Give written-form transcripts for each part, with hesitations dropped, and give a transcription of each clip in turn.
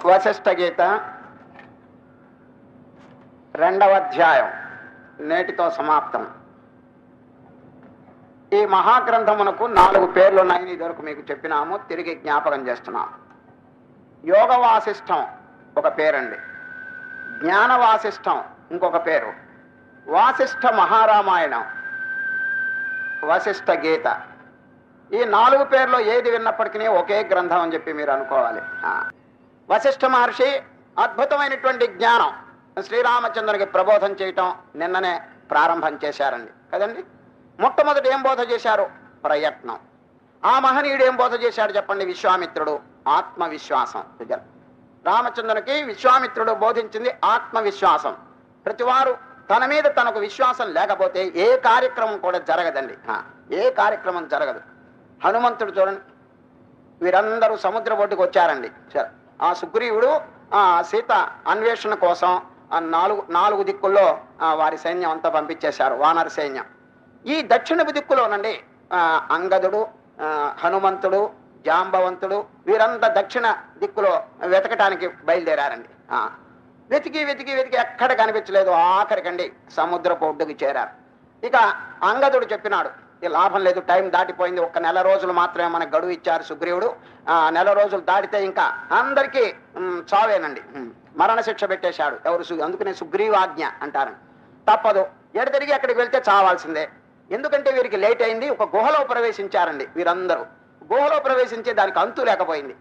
వశిష్ఠ గీత 2వ అధ్యాయం నేటితో సమాప్తం. ఈ మహాగ్రంథమునకు 4 పేర్లు ఉన్నాయని ఇదివరకు మీకు చెప్పినాము, తిరిగి జ్ఞాపకం చేస్తున్నాము. యోగ వాసిష్టం ఒక పేరండి, జ్ఞాన వాసిష్టం ఇంకొక పేరు, వాసిష్ఠ మహారామాయణం, వశిష్ఠ గీత. ఈ 4 పేర్లో ఏది విన్నప్పటికీ ఒకే గ్రంథం అని చెప్పి మీరు అనుకోవాలి. వశిష్ఠ మహర్షి అద్భుతమైనటువంటి జ్ఞానం శ్రీరామచంద్రునికి ప్రబోధం చేయటం నిన్ననే ప్రారంభం చేశారండి కదండి. మొట్టమొదటి ఏం బోధ చేశారు? ప్రయత్నం. ఆ మహనీయుడు ఏం బోధ చేశాడు చెప్పండి? విశ్వామిత్రుడు ఆత్మవిశ్వాసం. రామచంద్రునికి విశ్వామిత్రుడు బోధించింది ఆత్మవిశ్వాసం. ప్రతివారు తన మీద తనకు విశ్వాసం లేకపోతే ఏ కార్యక్రమం కూడా జరగదండి, ఏ కార్యక్రమం జరగదు. హనుమంతుడు చూడండి, వీరందరూ సముద్ర ఒడ్డుకు వచ్చారండి. ఆ సుగ్రీవుడు సీత అన్వేషణ కోసం నాలుగు దిక్కుల్లో వారి సైన్యం అంతా పంపించేశారు, వానర సైన్యం. ఈ దక్షిణపు దిక్కులోనండి అంగదుడు, హనుమంతుడు, జాంబవంతుడు వీరంతా దక్షిణ దిక్కులో వెతకటానికి బయలుదేరారండి. వెతికి వెతికి వెతికి ఎక్కడ కనిపించలేదు. ఆఖరికండి సముద్రపు ఒడ్డుకు చేరారు. ఇక అంగదుడు చెప్పినాడు, ఈ లాభం లేదు, టైం దాటిపోయింది, 1 నెల రోజులు మాత్రమే మనకు గడువు ఇచ్చారు సుగ్రీవుడు. 1 నెల రోజులు దాటితే ఇంకా అందరికీ చావేనండి, మరణశిక్ష పెట్టేశాడు. అందుకనే సుగ్రీవాజ్ఞ అంటారు. తప్పదు, ఎడతెరిగి అక్కడికి వెళ్తే చావాల్సిందే. ఎందుకంటే వీరికి లేట్ అయింది. ఒక గుహలో ప్రవేశించారండి వీరందరూ. గుహలో ప్రవేశించే దానికి అంతు లేకపోయింది.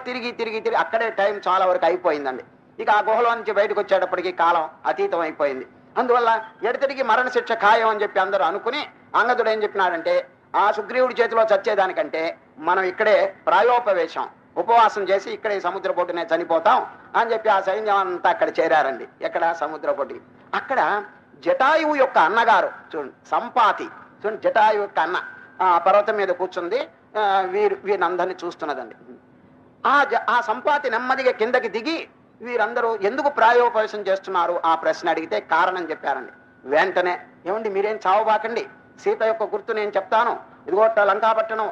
తిరిగి తిరిగి తిరిగి అక్కడే టైం చాలా వరకు అయిపోయిందండి. ఇక ఆ గుహలో నుంచి బయటకు వచ్చేటప్పటికి కాలం అతీతం అయిపోయింది. అందువల్ల ఎడతెరిగి మరణశిక్ష ఖాయం అని చెప్పి అందరూ అనుకుని అంగదుడు ఏం చెప్పినాడంటే, ఆ సుగ్రీవుడి చేతిలో చచ్చేదానికంటే మనం ఇక్కడే ప్రాయోపవేశం ఉపవాసం చేసి ఇక్కడే సముద్ర పొట్టునే చనిపోతాం అని చెప్పి ఆ సైన్యం అంతా అక్కడ చేరారండి. ఎక్కడ? సముద్ర పొట్టి. అక్కడ జటాయువు యొక్క అన్నగారు చూడండి, సంపాతి చూడండి, జటాయువు యొక్క అన్న ఆ పర్వతం మీద కూర్చుంది, వీరందరినీ చూస్తున్నదండి. ఆ సంపాతి నెమ్మదిగా కిందకి దిగి వీరందరూ ఎందుకు ప్రాయోపవేశం చేస్తున్నారు ఆ ప్రశ్న అడిగితే కారణం చెప్పారండి. వెంటనే, ఏమండి మీరేం చావబాకండి, సీత యొక్క గుర్తు నేను చెప్తాను, ఇదిగో లంకాపట్టణం,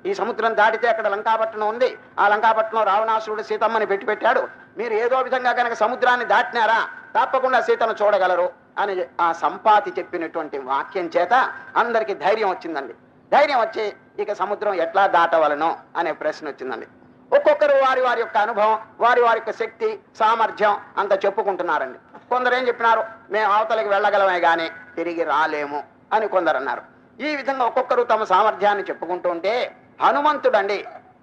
ఈ సముద్రం దాటితే అక్కడ లంకాపట్టణం ఉంది, ఆ లంకాపట్టణం రావణాసురుడు సీతమ్మని పెట్టాడు, మీరు ఏదో విధంగా కనుక సముద్రాన్ని దాటినారా తప్పకుండా సీతను చూడగలరు అని ఆ సంపాతి చెప్పినటువంటి వాక్యం చేత అందరికీ ధైర్యం వచ్చిందండి. ధైర్యం వచ్చి ఇక సముద్రం ఎట్లా దాటవలనో అనే ప్రశ్న వచ్చిందండి. ఒక్కొక్కరు వారి వారి యొక్క అనుభవం, వారి వారి యొక్క శక్తి సామర్థ్యం అంత చెప్పుకుంటున్నారండి. కొందరు ఏం చెప్పినారు, మేము అవతలకి వెళ్ళగలమే గాని తిరిగి రాలేము అని కొందరు అన్నారు. ఈ విధంగా ఒక్కొక్కరు తమ సామర్థ్యాన్ని చెప్పుకుంటూ ఉంటే హనుమంతుడండి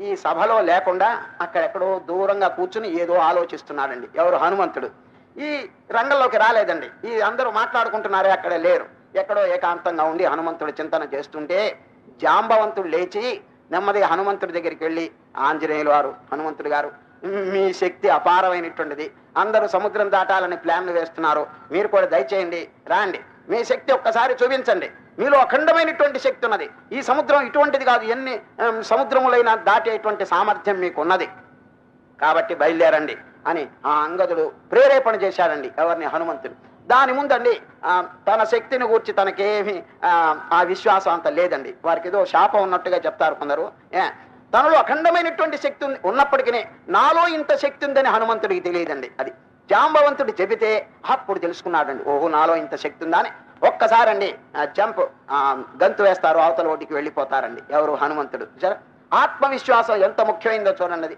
ఈ సభలో లేకుండా అక్కడెక్కడో దూరంగా కూర్చుని ఏదో ఆలోచిస్తున్నాడండి. ఎవరు? హనుమంతుడు. ఈ రంగంలోకి రాలేదండి. ఈ అందరూ మాట్లాడుకుంటున్నారే అక్కడ లేరు. ఎక్కడో ఏకాంతంగా ఉండి హనుమంతుడు చింతన చేస్తుంటే జాంబవంతుడు లేచి నెమ్మదిగా హనుమంతుడి దగ్గరికి వెళ్ళి, ఆంజనేయులు వారు, హనుమంతుడు గారు, మీ శక్తి అపారమైనటువంటిది, అందరూ సముద్రం దాటాలని ప్లాన్లు వేస్తున్నారు, మీరు కూడా దయచేయండి, రాండి, మీ శక్తి ఒక్కసారి చూపించండి, మీలో అఖండమైనటువంటి శక్తి ఉన్నది, ఈ సముద్రం ఇటువంటిది కాదు, ఎన్ని సముద్రములైనా దాటేటువంటి సామర్థ్యం మీకు ఉన్నది, కాబట్టి బయలుదేరండి అని ఆ అంగదుడు ప్రేరేపణ చేశాడండి. ఎవరిని? హనుమంతుడు. దాని ముందండి తన శక్తిని గూర్చి తనకేమి ఆ విశ్వాసం అంత లేదండి. వారికి ఏదో శాపం ఉన్నట్టుగా చెప్తారు కొందరు. తనలో అఖండమైనటువంటి శక్తి ఉన్నప్పటికీ నాలో ఇంత శక్తి ఉందని హనుమంతుడికి తెలియదండి. అది జాంబవంతుడు చెబితే అప్పుడు తెలుసుకున్నాడండి, ఓహో నాలో ఇంత శక్తి ఉందా అని. ఒక్కసారండి జంప్ గంతు వేస్తారు, అవతల ఒడ్డుకి వెళ్ళిపోతారండి. ఎవరు? హనుమంతుడు. ఆత్మవిశ్వాసం ఎంత ముఖ్యమైందో చూడండి.